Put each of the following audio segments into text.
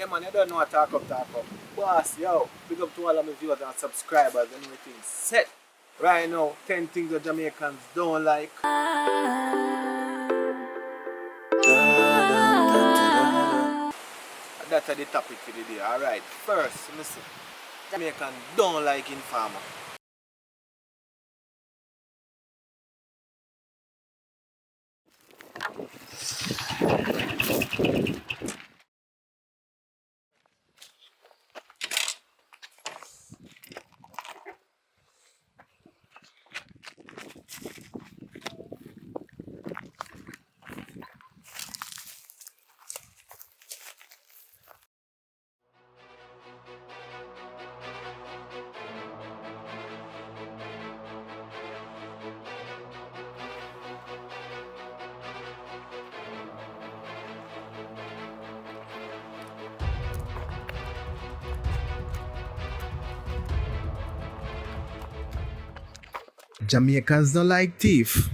man, you don't know what talk up. Boss, yo, big up to all of my viewers and subscribers and everything set. Right now, 10 things that Jamaicans don't like. That's the topic for the day. Alright, first, listen. Jamaicans don't like informer. Jamaicans don't like thief.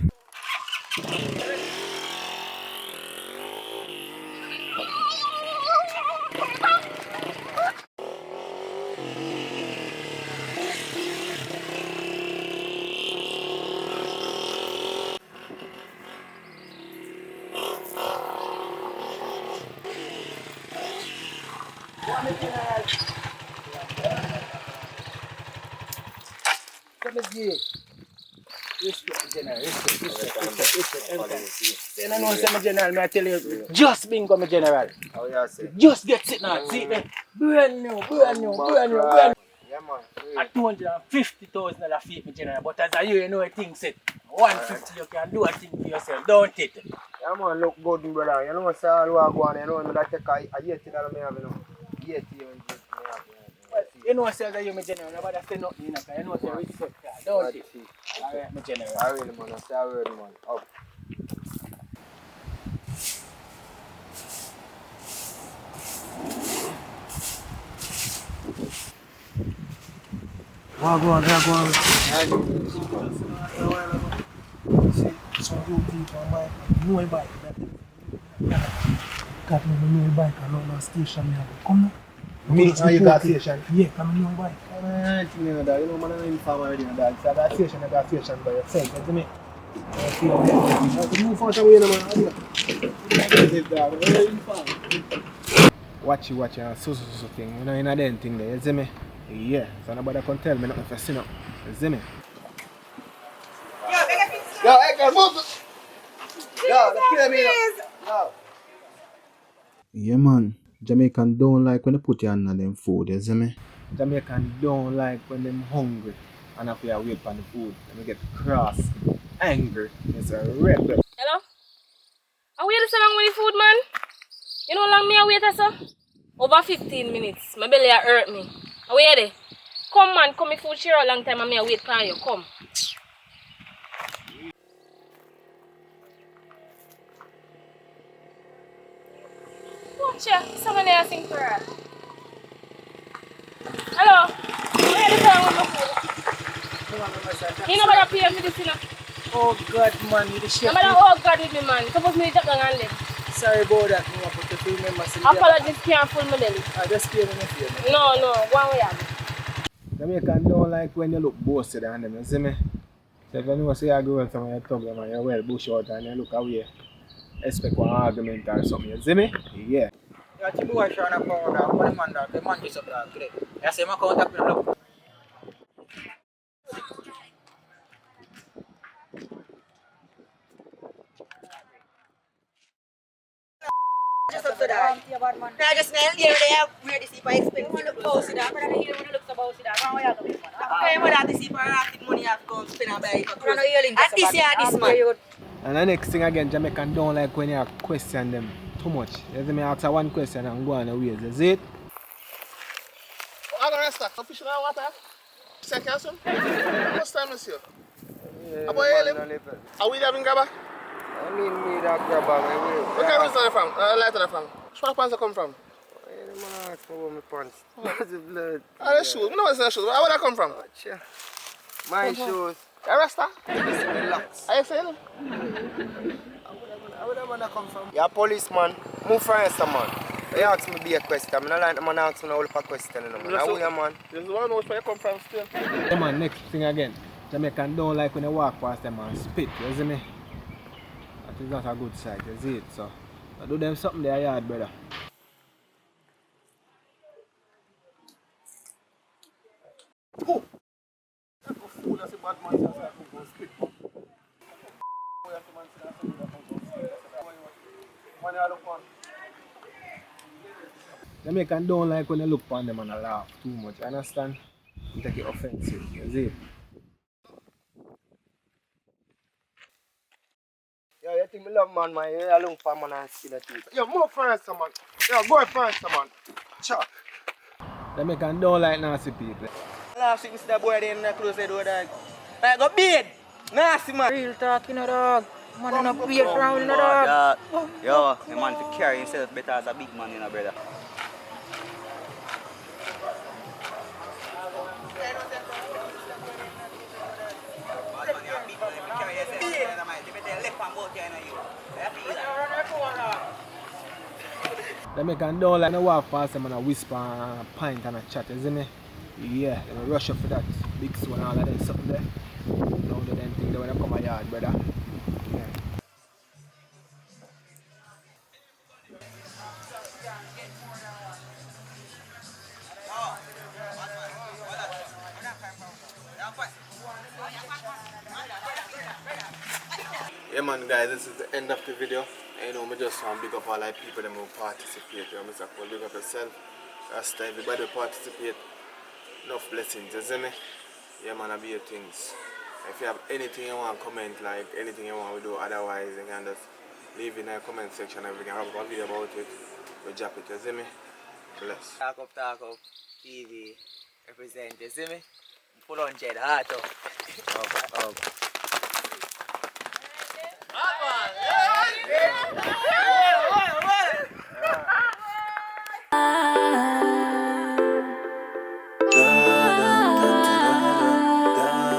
Then I know I'm general, may I tell you, just bingo my general. How you say? Just get it now, see it? Brand new. Yeah, man. At $250,000 feet, my general, but as a year, you know a thing set. 150 you can do a thing for yourself, don't it? Yeah, man, look good, brother. You know, sir, all who go on, you know, I'm going to take a $80 me have, you know. 80 you know, sir, that you my general, nobody say nothing, you know, you know, say respect that, don't it? Alright, my general. I really, man, I say I really, man. Up. Go on. See, some good people on bike, no bike. Got me no bike along the station. Come now. Me, you got station? Yeah, come no bike. You know, man, I'm not informed already, dog. So I got station by yourself, you see me? Move fast away, man. Watch you, so thing. You know, in a den thing there, you see me? Yeah, so nobody can tell me nothing for sin up. You see me? Yo, I can move. Yo, let's me up. Yeah, man. Jamaican don't like when they put you on them food, you see me? Jamaican don't like when them hungry and have to wait for the food. And they get cross, angry. It's a rebel. Hello? Are we so long with the food, man? You know how long me I wait, sir? Over 15 minutes. My belly hurt me. Are we ready? Come, man. Come, me food share a long time and me I wait for you. Come. Watch ya. Someone there sing for her. Hello? Are you ready for my food? You know what I pay for this, you know? Oh God, man, you the chef. I'm like, oh God with me, man. Suppose me just and live. Sorry about that, me want to put the few members in Apologies can't full my belly. I just came in here. No, go on with you. Jamaican don't like when you look boasted on them, you see me? So if you know say you go with someone you talk them and you well bush out and you look away, expect one argument or something, you see me? Yeah. Yeah, to do a show on a pound, the man is up there today. I say, my contact with him. Just up to that. I just nailed here there, where the sleeper expensive. You look bossy that, but I don't hear when you look so bossy that. How are you doing, man? Okay, what are the sleeper asking money have come spend and buy it for clothes? At this year, this man. And the next thing again, Jamaican don't like when you question them too much. You see me answer one question and go on the ways, is it? I'm going to start. Fish in the water. Second soon. What's time is here? Yeah, About him? Are we having grabber? I mean, me that grabber, Where can you from? Lighter from? Where the pants come from? I'm ask for my pants. What's the blood? The shoes. I know what's the shoes. Where they come from? My shoes. A Rasta? Relax. Are you saying? Where would that come from? You're a policeman. Move from here, man. You ask me be a question. I don't like the man ask me a question. You know, man. How you, man? Just want to know where you come from still. Yeah, man, next thing again. Jamaican don't like when they walk past them and spit, you see me? That is not a good sight, you see it? So, I do them something there yard, brother. Fool, that's a bad man. That's like a go split. Jamaican don't like when they look upon them and they laugh too much, you understand? You take it offensive, you see it? Yo, you think me love man, man? You alone for man and see the teeth. Yo, move first, man. Yo, go first, man. Chop. Jamaican don't like nasty people. Last week, Mr. Boy, they in the close the door, dog. Like, go bed. Nasty, man. Real talk, you know, dog. Man, I'm not play around, you know, dog. Yo, the man to carry himself better as a big man, you know, brother. Jamaican don't like to walk past them and a whisper and a pint and a chat, you see me? Yeah, they rush up for that. Big soul and all of them something there. Now they don't think they want to come a yard, brother. Yeah. Yeah man guys, this is the end of the video. And, you know, I just want to big up all the people that will participate. You know, Mr. Cole, big up yourself. Rasta, everybody will participate. Enough blessings, you see me? Yeah man, I be your things. If you have anything you want to comment, like anything you want to do, otherwise you can just leave in the comment section and we can have a video about it. We drop it, you see me? Bless. Talk up. TV. Represent, you see me? Full 100, heart up. Up.